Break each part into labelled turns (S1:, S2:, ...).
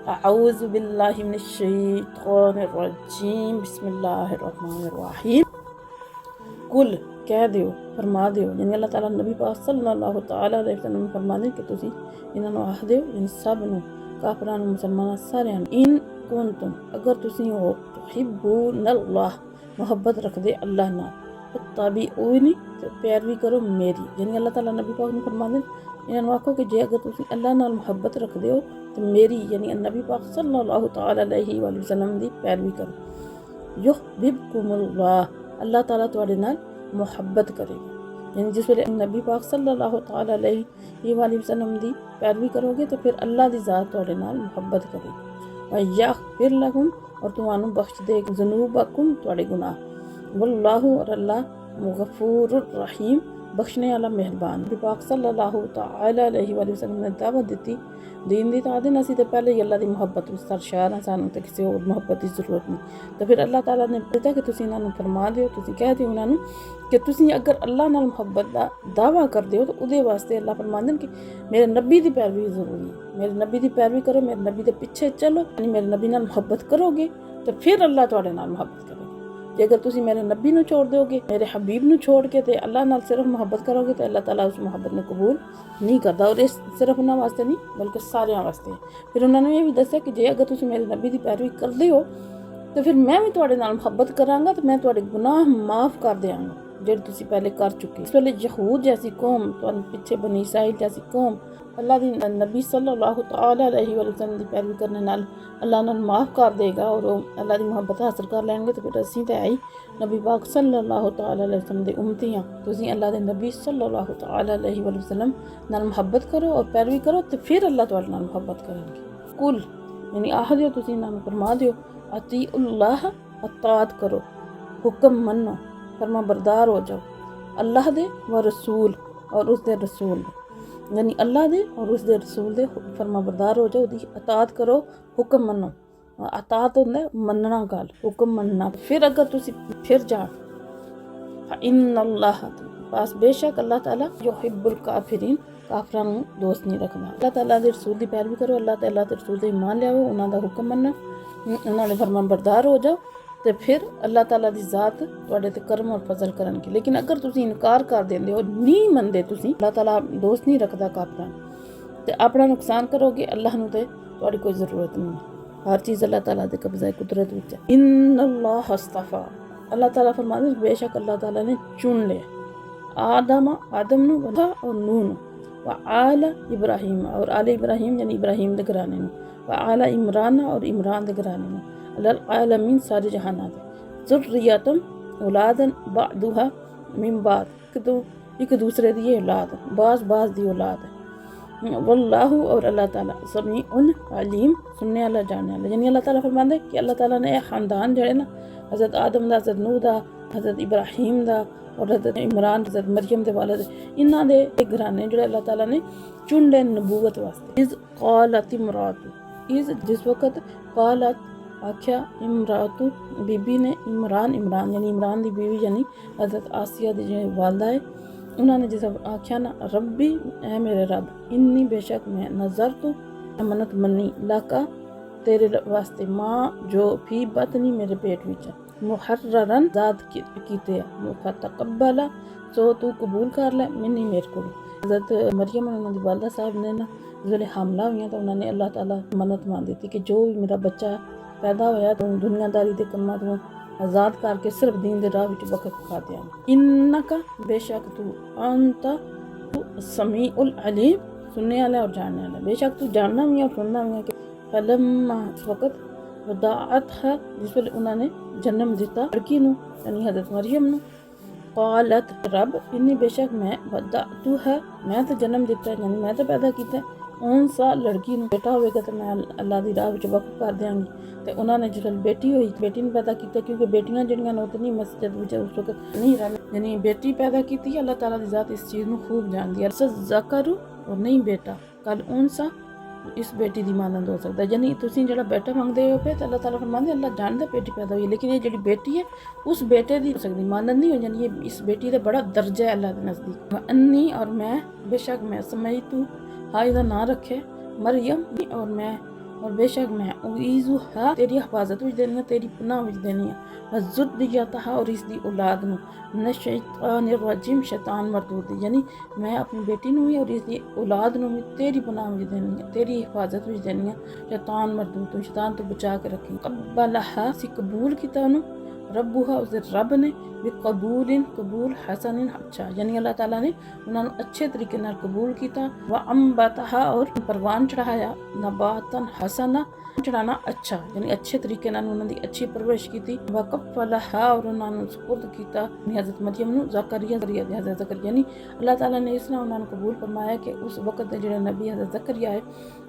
S1: اعوذ باللہ من الشیطان الرجیم بسم اللہ الرحمن الرحیم کل کہہ دیو فرما دیو یعنی اللہ تعالیٰ نبی پاک صلی اللہ تعالیٰ علیہ وسلم فرما دے کہ تسی انہاں نوں آکھ دیو یعنی سب نوں کافراں نوں مسلماناں ساریاں ان کنتم اگر تسی ہو تحبون اللہ محبت رکھ دے اللہ نال تابعونی پیروی کرو میری یعنی اللہ تعالیٰ نبی پاک نوں فرما دے انہاں نوں آکھو کہ جے اگر تسی اللہ نال محبت رکھ دیو تو میری یعنی نبی پاک صلی اللہ تعالیٰ علیہ وآلہ وسلم دی پیروی کرو یحببکم اللہ اللہ تعالیٰ تواڈے نال محبت کرے گا یعنی جس ویلے نبی پاک صلی اللہ تعالیٰ علیہ وآلہ وسلم دی پیروی کرو گے تو پھر اللہ دی ذات تواڈے نال محبت کرے گی ویغفر لکم اور تمہانوں بخش دے ذنوبکم تواڈے گناہ واللہ اور اللہ غفور الرحیم بخشنے والا مہربان نبی پاک صلی اللہ تعالیٰ علیہ وآلہ وسلم نے دعوت دیتی دین دی تعدین اسی تے پہلے ہی اللہ دی محبت سرشار ہیں سانوں تے کسی اور محبت دی ضرورت نہیں تو پھر اللہ تعالیٰ نے پتا کہ تسی انہاں نوں فرما دیو تسی کہہ دیو انہاں نوں کہ تسی اگر اللہ نال محبت دا دعویٰ کر دیو تو اودے واسطے اللہ فرماندے کہ میرے نبی دی پیروی ضروری ہے میرے نبی دی پیروی کرو میرے نبی دے پیچھے چلو یعنی میرے نبی نال محبت کرو گے تو پھر اللہ تواڈے نال محبت کرے گا جے اگر تسی میرے نبی نوں چھوڑ دیو گے میرے حبیب نوں چھوڑ کے تے اللہ نال صرف محبت کرو گے تو اللہ تعالیٰ اس محبت نوں قبول نہیں کرتا اور اس صرف انہاں واسطے نہیں بلکہ ساریاں واسطے پھر انہوں نے یہ بھی دسیا کہ جے اگر تسی میرے نبی دی پیروی کردے ہو تو پھر میں بھی تواڈے نال محبت کراں گا تو میں تواڈے گناہ معاف کر دیاں گا جڑے تسی پہلے کر چکے اس ویلے یہود جیسی قوم تو پیچھے بنی اسرائیل جیسی قوم اللہ دی نبی صلی اللہ تعالیٰ علیہ وآلہ وسلم دی پیروی کرنے نال اللہ نال معاف کر دے گا اور اللہ دی محبت حاصل کر لیں گے تو پھر اسی تے آئی نبی پاک صلی اللہ تعالیٰ علیہ وسلم دے امتی ہاں تسی اللہ دے نبی صلی اللہ تعالیٰ علیہ وآلہ وسلم نال محبت کرو اور پیروی کرو تو پھر اللہ تواڈے نال محبت کریں گے کل یعنی آہ دیو تسی انہاں نوں فرما دیو اطیعوا اللہ اطاعت کرو حکم منو فرما بردار ہو جاؤ اللہ دے و رسول اور اس دے رسول دے یعنی اللہ دے اور اس دے رسول دے فرما بردار ہو جاؤ دی اطاعت کرو حکم منو اطاعت ہوندا ہے مننا گل حکم مننا پھر اگر تسی پھر جان فإن اللہ پاس بے شک اللہ تعالیٰ یحب الکافرین کافراں نوں دوست نہیں رکھدا اللہ تعالیٰ دے رسول دی پیروی کرو اللہ تعالیٰ دے رسول دے ایمان لیاؤ انہاں دا حکم منو انہاں دے فرما بردار ہو جاؤ تو پھر اللہ تعالیٰ دی ذات تواڈے تے کرم اور فضل کرن گی لیکن اگر تسی انکار کر دیندے ہو نہیں مندے تسی اللہ تعالیٰ دوست نہیں رکھدا کافراں تے اپنا نقصان کرو گے اللہ نوں تے تواڈی کوئی ضرورت نہیں ہر چیز اللہ تعالیٰ دے قبضہ قدرت وچ ہے ان اللہ اصطفیٰ اللہ تعالیٰ فرماتے ہیں بے شک اللہ تعالیٰ نے چن لیا آدم نو اور نوح نو وآل ابراہیم اور آل ابراہیم یعنی ابراہیم دے گھرانے نو وآل عمران اور عمران دے گھرانے نو العالمین سارے جہانات ذریاتم اولادن بعدها من بعد ایک دوسرے دی اولاد بعض دی اولاد ہے واللہ اور اللہ تعالیٰ سمیع علیم سننے والا جاننے والا یعنی اللہ تعالیٰ فرماندے ہے کہ اللہ تعالیٰ نے خاندان جڑے نا حضرت آدم دا حضرت نوح دا حضرت ابراہیم دا اور حضرت عمران حضرت مریم دے والد انہاں دے گھرانے جڑے اللہ تعالیٰ نے چن لے نبوت واسطے اذ قالت امرات جس وقت قالت آکھیا امراتو بی بی نے عمران یعنی عمران دی بیوی یعنی حضرت آسیہ دی جو والدہ ہے انہوں نے جس آکھیا نا ربی اے میرے رب انی بے شک میں نظر تو امنت منی لاکا تیرے واسطے ماں جو فی بطنی میرے پیٹ وچ محررن ذات کیتے فتقبل سو تو قبول کر لے منی میرے کو حضرت مریم انہوں دی والدہ صاحب نے نا جب حاملہ ہوئی تو انہوں نے اللہ تعالیٰ منت مان دی تھی کہ جو میرا بچہ پیدا ہویا تو دنیا داری دے کماں تو آزاد کر کے صرف دین دے راہ وچ وقت کھا دیا انکا بے شک تو انت سمیع العلیم سننے والا اور جاننے والا بے شک تو جاننا بھی اور سننا بھی کہ فلما وقت وداعتها جس پر انہوں نے جنم دیتا لڑکی نو یعنی حضرت مریم نو قالت رب انی بے شک میں ودعتها میں تو جنم دیتا یعنی میں تو پیدا کیتا انسا لڑکی نو بیٹا ہوئے گا تو میں اللہ دی راہ وچ وقف کر دیاں گی تے انہوں نے جب بیٹی ہوئی بیٹی نے پیدا کیتا کیونکہ بیٹیاں جڑیاں نے اتنی مسجد وچ اس وقت نہیں رہنے یعنی بیٹی پیدا کیتی اللہ تعالیٰ دی ذات اس چیز نو خوب جاندی ہے ذکر اور نہیں بیٹا کل انسا اس بیٹی دی مانند ہو سکتا ہے یعنی تسی جڑا بیٹا منگدے ہو پہ تو اللہ تعالیٰ فرماندے اللہ جاندا بیٹی پیدا ہوئی لیکن یہ جڑی بیٹی ہے اس بیٹے دی ہو سکتی مانند نہیں ہو یعنی یہ اس بیٹی دا بڑا درجہ ہے اللہ دے نزدیک انی اور میں بے شک میں سمیتو ہائی دا نام رکھے مریم اور میں اور بے شک میں اعیذھا تیری حفاظت وچ دینی تیری پناہ وچ دینی وذریتھا اور اس دی اولاد نو من الشیطان الرجیم شیطان مردود یعنی میں اپنی بیٹی نو بھی اور اس دی اولاد نو بھی تیری پناہ وچ دینی ہے تیری حفاظت وچ دینی ہے شیطان مردود تو شیطان تو بچا کے رکھی قبلہا سی قبول کیتا انہوں ربها اس دے رب نے قبول حسن اچھا یعنی اللہ تعالیٰ نے انہوں نے اچھے طریقے نال قبول کیتا وانبتھا اور پروان چڑھایا نباتا حسنا چڑھانا اچھا یعنی اچھے طریقے نال انہوں دی اچھی پرورش کیتی وکفلہا اور انہوں نے سپرد کیتا حضرت مریم نو زکریا حضرت زکریا یعنی اللہ تعالیٰ نے اس طرح انہوں نے قبول فرمایا کہ اس وقت دے جڑے نبی حضرت زکریا ہے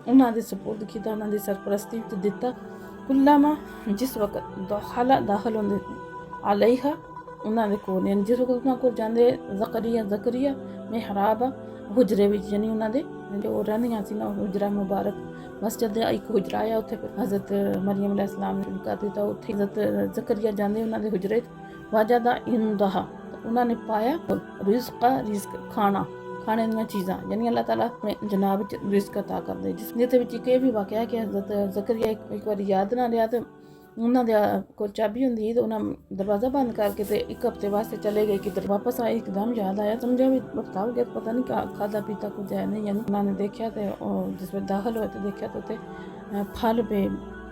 S1: انہوں دے سپرد کیتا انہوں دی سرپرستی وچ دتا کلما جس وقت داخل ہوندے علیہا انہاں دے کول یعنی جس وقت انہاں کول جاندے زکریا محراب حجرے وچ یعنی انہاں دے جو رہندیاں سی نا حجرہ مبارک مسجد دے ایک حجرہ آیا اتھے پھر حضرت مریم علیہ السلام نے کر دیتا اتھے حضرت زکریا جاندے انہاں دے حجرے وجد عندہا انہاں نے پایا رزق کھانے دیاں چیزاں یعنی اللہ تعالیٰ اپنے جناب رزق عطا کر دے جس جتے وچ یہ بھی واقعہ ہے کہ حضرت زکریا ایک بار یاد نہ رہا تے انہاں دے کول چابی ہوندی تے انہاں دروازہ بند کر کے تے ایک ہفتے واسطے چلے گئے کدھر واپس آئے ایک دم یاد آیا سمجھا بھی بتاؤ گیا پتہ نہیں کھادا پیتا کچھ ہے نہیں یعنی انہوں نے دیکھا تے جس میں داخل ہوئے تے دیکھا تو پھل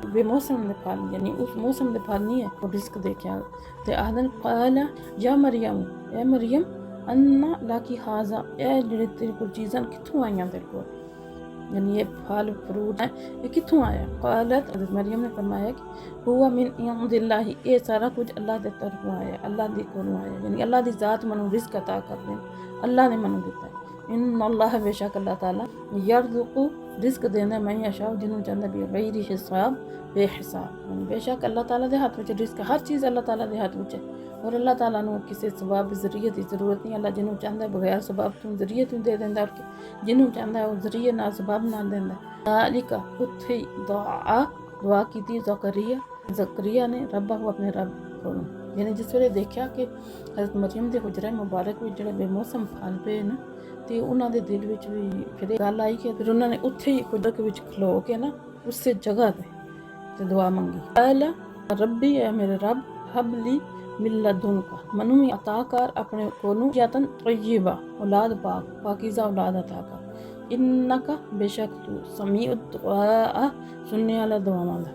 S1: بے موسم دے پھل یعنی اس موسم دے پھل نہیں ہے وہ رزق دیکھا تے آدن قال یا مریم اے مریم انا لاکی حاضا اے جڑے تیرے کو چیزاں کتھوں آئیاں تیرے کو یعنی یہ پھل فروٹ ہے یہ کتھوں آیا قالت حضرت مریم نے فرمایا کہ ہوا من عند اللہ یہ سارا کچھ اللہ دے طرفوں آیا اللہ دی کولوں آیا یعنی اللہ دی ذات منو رزق عطا کر دے اللہ نے منو دیتا ہے ان اللہ بے شک اللہ تعالیٰ یرزق رزق دینا میں یشاء جنوں چاہتا بھی غیر حساب بے حساب یعنی بے شک اللہ تعالیٰ دے ہاتھ وچ رزق ہر چیز اللہ تعالیٰ دے ہاتھ وچ ہے اور اللہ تعالیٰ نو کسی سبب ذریعے دی ضرورت نہیں اللہ جنوں چاہتا ہے بغیر سبب تو ذریعے تو دے دیندا اور جنوں چاہتا ہے وہ ذریعے نہ سبب نہ دیندا ذالک اتھی دعا کیتی زکریا نے رب اپنے رب کو یعنی جس ویلے دیکھا کہ حضرت مریم دے حجرہ مبارک وچ جڑے بے موسم پھل پے نا تے انہاں دے دل وچ بھی پھر گل آئی کہ پھر انہاں نے اتھے ہی حجرہ وچ کھلو کے نا اس سے جگہ تے دعا منگی قال ربی اے میرے رب حب لی من لدنک منو میں عطا کر اپنے کولوں یاتن طیبہ اولاد پاکیزہ اولاد عطا کر انکا بے شک تو سمیع الدعاء سننے والا دعاواں دا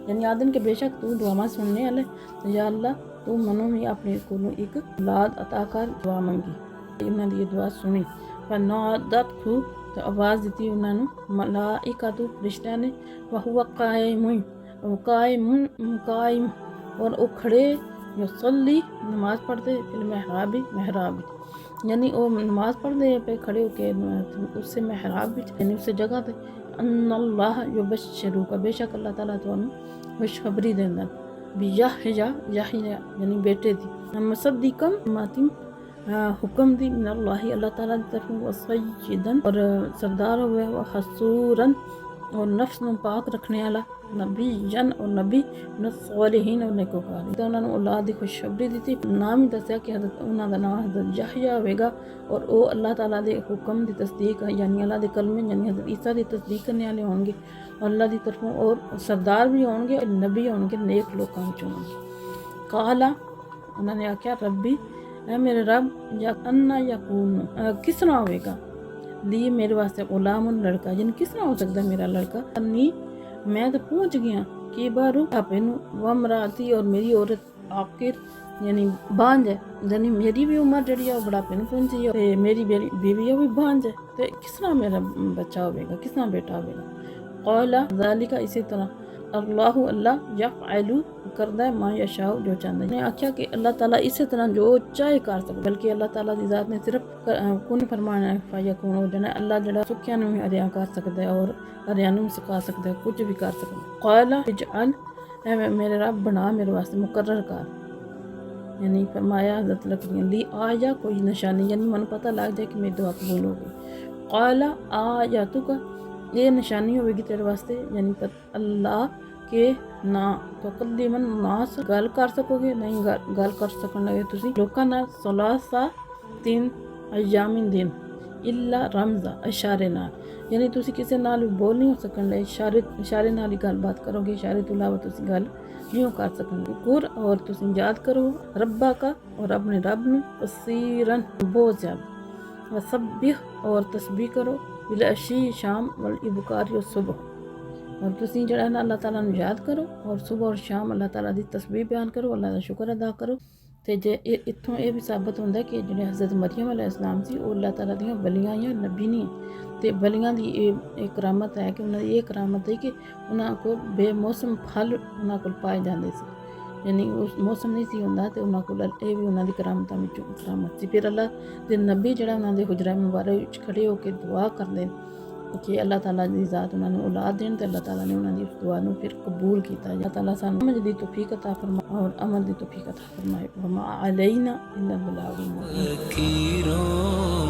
S1: یعنی آدن کہ بے شک تو دعاواں سننے والے یا اللہ تو منو میں اپنے کولوں ایک اولاد عطا کر دعا منگی انہاں دی دعا سنی فنادت تو آواز دیتی انہاں نو ملائکۃ فرشتیاں نے وہو قائم اور او کھڑے یصلی نماز پڑھتے فی محراب یعنی او نماز پڑھتے پہ کھڑے ہو کے اس سے محراب یعنی اس سے جگہ تے ان اللہ یبشروک بے شک اللہ تعالیٰ تو خوشخبری دیندا بیحیا یعنی بیٹے دی مصدقا ماتم حکم دی من اللہ تعالیٰ دی طرف وسیدن اور سردار ہوئے وحصورا اور نفس نو پاک رکھنے والا نبی جن اور نبی من الصالحین اور نیکوکار تو انہوں نے اولاد دی خوشخبری دیتی نام ہی دسیا کہ حضرت انہوں دا نام حضرت یحییٰ ہوئے گا اور او اللہ تعالیٰ دے حکم دی تصدیق یعنی اللہ دے کلمے یعنی حضرت عیسیٰ دی تصدیق کرنے والے ہوں گے اور اللہ دی طرفوں اور سردار بھی ہوں گے اور نبی ہوں گے نیک لوگوں وچوں ہوں گے قالا انہوں نے آکھیا ربی اے میرے رب یا انا یکون کس طرح ہوئے گا لی میرے واسطے غلام لڑکا یعنی کس طرح ہو سکتا ہے میرا لڑکا انی میں تو پہنچ گیا کہ بارو آپے نو وامراتی اور میری عورت آخر یعنی بانج ہے یعنی میری بھی عمر جڑی ہے وہ بڑھاپے نو پہنچی ہے میری بیوی ہے وہ بانج ہے تو کس طرح میرا بچہ ہوئے گا کس طرح بیٹا ہوئے گا قال ذالک اسی طرح اللہ یفعل کردا ہے ما یشاء جو چاہتا ہے آخیا کہ اللہ تعالیٰ اسی طرح جو چاہے کر سکتا بلکہ اللہ تعالیٰ دی ذات نے صرف کن فرمانا ہے فیکون ہو جانا اللہ جڑا سکھیاں نو ہریاں کر سکتا ہے اور ہریاں نو سکھا سکتا ہے کچھ بھی کر سکتا ہے قال اجعل اے میرے رب بنا میرے واسطے مقرر کر یعنی فرمایا حضرت لکڑیاں لی آیا کوئی نشانی یعنی من پتہ لگ جائے کہ میری دعا قبول ہو گئی قال آیاتک یہ نشانی ہوئے گی تیرے واسطے یعنی اللہ کہ نہ تو قدیمن ناس گل کر سکو گے نہیں گل کر سکن لگے تسی لوکاں نال ثلاثہ 3 ایام دن الا رمزا اشارے نال، یعنی تسی کسی نال بھی بول نہیں ہو سکن لے، اشارے نال ہی گل بات کرو گے، اشارے تو علاوہ تسی گل نہیں کر سکن گے۔ قر اور تسی یاد کرو ربا کا اور اپنے رب نو کثیرن بہت زیادہ، وسبح اور تسبیح کرو بالعشی شام والابکار و صبح، اور تسی جڑا ہے نا اللہ تعالیٰ نو یاد کرو اور صبح اور شام اللہ تعالیٰ دی تسبیح بیان کرو، اللہ دا شکر ادا کرو۔ تے جے اتھوں یہ بھی ثابت ہوندہ ہے کہ جڑے حضرت مریم علیہ السلام سی وہ اللہ تعالیٰ دیاں ولیاں یا نبی نہیں، تے ولیاں دی ایک کرامت ہے کہ انہاں دی یہ کرامت ہے کہ انہاں کو بے موسم پھل انہاں کو پائے جاندے سی، یعنی اس موسم نہیں سی ہوندا تے انہاں کو یہ بھی انہاں دی کرامتاں وچوں کرامت سی۔ پھر اللہ دے نبی جڑا انہاں دے حجرہ مبارک وچ کھڑے ہو کے دعا کردے کہ اللہ تعالیٰ دی ذات انہاں نے اولاد دین، تے اللہ تعالیٰ نے انہاں دی دعا نو پھر قبول کیتا۔ اللہ تعالیٰ سانو سمجھ دی توفیق عطا فرمائے اور عمل دی توفیق عطا فرمائے۔ وما علینا الا البلاغ المبین۔
S2: فقیروں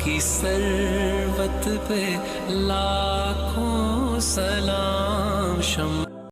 S2: کی ثروت پہ لاکھوں سلام،